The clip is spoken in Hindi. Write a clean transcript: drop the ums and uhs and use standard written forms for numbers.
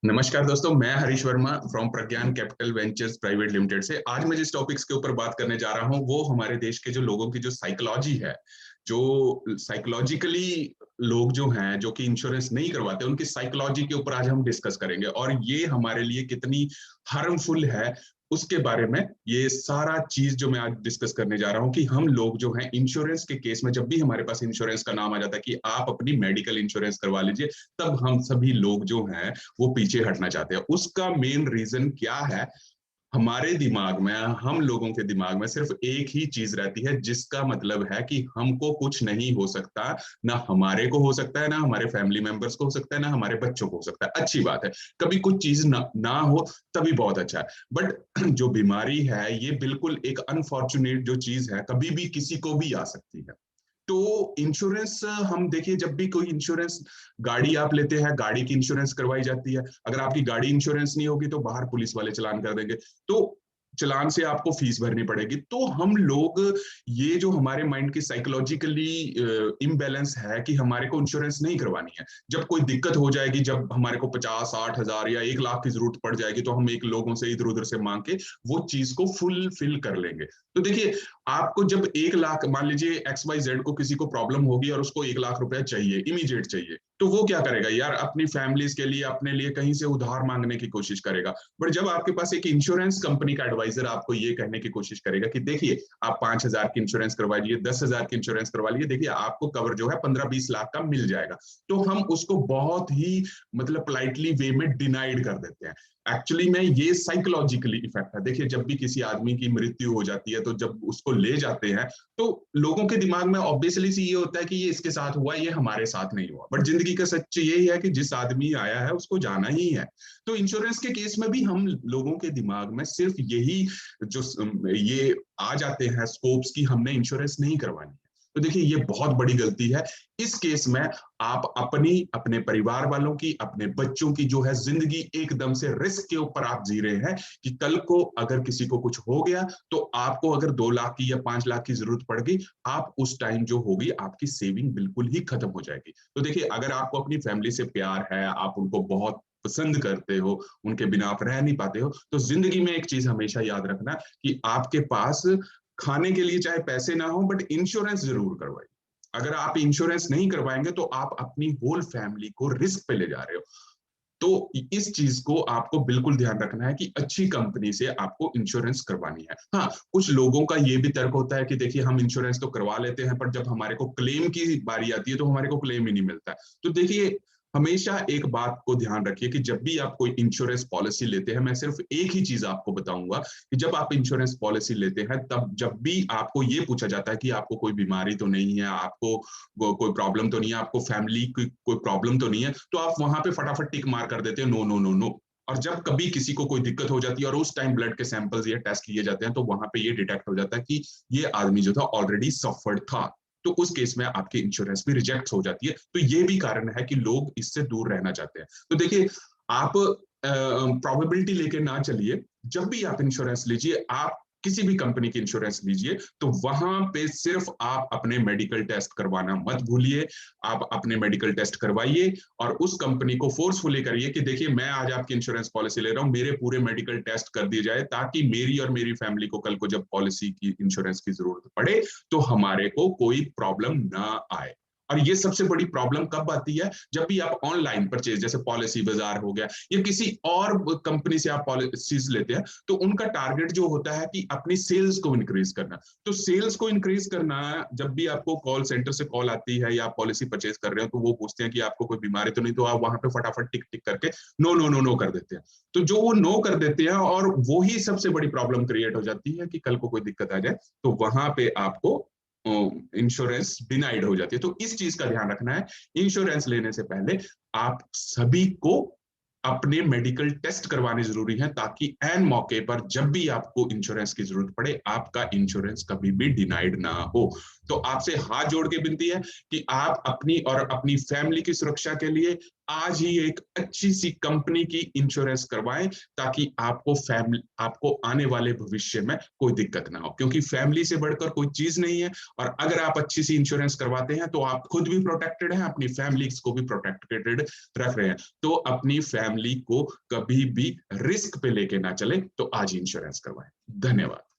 नमस्कार दोस्तों, मैं Harish Verma from Pragyan capital ventures private limited से। आज मैं जिस टॉपिक्स के ऊपर बात करने जा रहा हूं वो हमारे देश के जो लोगों की जो साइकोलॉजी है, जो साइकोलॉजिकली लोग जो हैं जो कि इंश्योरेंस नहीं करवाते, उनकी साइकोलॉजी के ऊपर आज हम डिस्कस करेंगे और ये हमारे लिए कितनी हार्मफुल है उसके बारे में। ये सारा चीज जो मैं आज डिस्कस करने जा रहा हूं कि हम लोग जो हैं इंश्योरेंस के केस में, जब भी हमारे पास इंश्योरेंस का नाम आ जाता है कि आप अपनी मेडिकल इंश्योरेंस करवा लीजिए, तब हम सभी लोग जो हैं वो पीछे हटना चाहते हैं। उसका मेन रीजन क्या है? हमारे दिमाग में, हम लोगों के दिमाग में सिर्फ एक ही चीज रहती है, जिसका मतलब है कि हमको कुछ नहीं हो सकता। ना हमारे को हो सकता है, ना हमारे फैमिली मेंबर्स को हो सकता है, ना हमारे बच्चों को हो सकता है। अच्छी बात है, कभी कुछ चीज ना हो तभी बहुत अच्छा है। बट जो बीमारी है ये बिल्कुल एक अनफॉर्चुनेट जो चीज है, कभी भी किसी को भी आ सकती है। तो इंश्योरेंस, हम देखिए, जब भी कोई इंश्योरेंस, गाड़ी आप लेते हैं, गाड़ी की इंश्योरेंस करवाई जाती है। अगर आपकी गाड़ी इंश्योरेंस नहीं होगी तो बाहर पुलिस वाले चालान कर देंगे, तो चालान से आपको फीस भरनी पड़ेगी। तो हम लोग, ये जो हमारे माइंड की साइकोलॉजिकली इम्बैलेंस है कि हमारे को इंश्योरेंस नहीं करवानी है। जब कोई दिक्कत हो जाएगी, जब हमारे को 50-60 हजार या 1 लाख की जरूरत पड़ जाएगी, तो हम एक लोगों से इधर उधर से मांग के वो चीज को फुलफिल कर लेंगे। तो देखिए, आपको जब 1 लाख, मान लीजिए XYZ को किसी को प्रॉब्लम होगी और उसको 1 लाख रुपया चाहिए, इमीडिएट चाहिए, तो वो क्या करेगा यार? अपनी फैमिलीज के लिए, अपने लिए कहीं से उधार मांगने की कोशिश करेगा। बट जब आपके पास एक इंश्योरेंस कंपनी का एडवाइजर आपको ये कहने की कोशिश करेगा कि देखिए, आप 5 हजार की इंश्योरेंस करवा लीजिए, 10 हजार की इंश्योरेंस करवा लीजिए, देखिए आपको कवर जो है 15-20 लाख का मिल जाएगा, तो हम उसको बहुत ही, मतलब पोलाइटली वे में डिनाइड कर देते हैं। एक्चुअली में ये साइकोलॉजिकली इफेक्ट है। देखिए, जब भी किसी आदमी की मृत्यु हो जाती है, तो जब उसको ले जाते हैं, तो लोगों के दिमाग में ऑब्वियसली सी ये होता है कि ये इसके साथ हुआ, ये हमारे साथ नहीं हुआ। बट जिंदगी का सच यही है कि जिस आदमी आया है उसको जाना ही है। तो इंश्योरेंस के केस में भी हम लोगों के दिमाग में सिर्फ यही जो ये आ जाते हैं स्कोप्स की हमने इंश्योरेंस नहीं करवानी है। तो देखिए, ये बहुत बड़ी गलती है। इस केस में आप अपनी, अपने परिवार वालों की, अपने बच्चों की जो है जिंदगी एकदम से रिस्क के ऊपर आप जी रहे हैं कि कल को अगर किसी को कुछ हो गया, तो आपको अगर 2 लाख की या 5 लाख की जरूरत पड़ गई, आप उस टाइम जो होगी आपकी सेविंग बिल्कुल ही खत्म हो जाएगी। तो देखिए, अगर आपको अपनी फैमिली से प्यार है, आप उनको बहुत पसंद करते हो, उनके बिना आप रह नहीं पाते हो, तो जिंदगी में एक चीज हमेशा याद रखना कि आपके पास खाने के लिए चाहे पैसे ना हो, बट इंश्योरेंस जरूर करवाइए। अगर आप इंश्योरेंस नहीं करवाएंगे तो आप अपनी होल फैमिली को रिस्क पे ले जा रहे हो। तो इस चीज को आपको बिल्कुल ध्यान रखना है कि अच्छी कंपनी से आपको इंश्योरेंस करवानी है। हाँ, कुछ लोगों का ये भी तर्क होता है कि देखिए, हम इंश्योरेंस तो करवा लेते हैं, पर जब हमारे को क्लेम की बारी आती है तो हमारे को क्लेम ही नहीं मिलता है। तो देखिए, हमेशा एक बात को ध्यान रखिए कि जब भी आप कोई इंश्योरेंस पॉलिसी लेते हैं, मैं सिर्फ एक ही चीज आपको बताऊंगा कि जब आप इंश्योरेंस पॉलिसी लेते हैं, तब जब भी आपको ये पूछा जाता है कि आपको कोई बीमारी तो नहीं है, आपको कोई प्रॉब्लम तो नहीं है, आपको फैमिली की कोई प्रॉब्लम तो नहीं है, तो आप वहां पे फटाफट टिक मार कर देते हैं, नो नो नो नो। और जब कभी किसी को कोई दिक्कत हो जाती है और उस टाइम ब्लड के सैंपल्स या टेस्ट किए जाते हैं, तो वहां पे ये डिटेक्ट हो जाता है कि ये आदमी जो था ऑलरेडी सफर्ड था, तो उस केस में आपकी इंश्योरेंस भी रिजेक्ट हो जाती है। तो ये भी कारण है कि लोग इससे दूर रहना चाहते हैं। तो देखिए, आप प्रोबेबिलिटी लेके ना चलिए। जब भी आप इंश्योरेंस लीजिए, आप किसी भी कंपनी की इंश्योरेंस लीजिए, तो वहां पे सिर्फ आप अपने मेडिकल टेस्ट करवाना मत भूलिए। आप अपने मेडिकल टेस्ट करवाइए और उस कंपनी को फोर्सफुली करिए कि देखिए, मैं आज आपकी इंश्योरेंस पॉलिसी ले रहा हूं, मेरे पूरे मेडिकल टेस्ट कर दिए जाए, ताकि मेरी और मेरी फैमिली को कल को जब पॉलिसी की, इंश्योरेंस की जरूरत पड़े, तो हमारे को कोई प्रॉब्लम ना आए। और ये सबसे बड़ी प्रॉब्लम कब आती है? जब भी आप ऑनलाइन परचेज, जैसे पॉलिसी बाजार हो गया या किसी और कंपनी से आप पॉलिसीज लेते हैं, तो उनका टारगेट जो होता है कि अपनी सेल्स को इंक्रीज करना। तो सेल्स को इंक्रीज करना, जब भी आपको कॉल सेंटर से कॉल आती है या आप पॉलिसी परचेज कर रहे हो, तो वो पूछते हैं कि आपको कोई बीमारी तो नहीं, तो आप वहां पे फटाफट टिक टिक करके नो नो नो नो कर देते हैं। तो जो वो नो कर देते हैं, और वो ही सबसे बड़ी प्रॉब्लम क्रिएट हो जाती है कि कल को कोई दिक्कत आ जाए, तो वहां पे आपको इंश्योरेंस डिनाइड हो जाती है। तो इस चीज का ध्यान रखना है, इंश्योरेंस लेने से पहले आप सभी को अपने मेडिकल टेस्ट करवाने जरूरी है, ताकि एन मौके पर जब भी आपको इंश्योरेंस की जरूरत पड़े, आपका इंश्योरेंस कभी भी डिनाइड ना हो। तो आपसे हाथ जोड़ के विनती है कि आप अपनी और अपनी फैमिली की सुरक्षा के लिए आज ही एक अच्छी सी कंपनी की इंश्योरेंस करवाएं, ताकि आपको आने वाले भविष्य में कोई दिक्कत ना हो, क्योंकि फैमिली से बढ़कर कोई चीज नहीं है। और अगर आप अच्छी सी इंश्योरेंस करवाते हैं तो आप खुद भी प्रोटेक्टेड हैं, अपनी फैमिली को भी प्रोटेक्टेड रख रहे हैं। तो अपनी फैमिली को कभी भी रिस्क पे लेके ना चले, तो आज ही इंश्योरेंस करवाएं। धन्यवाद।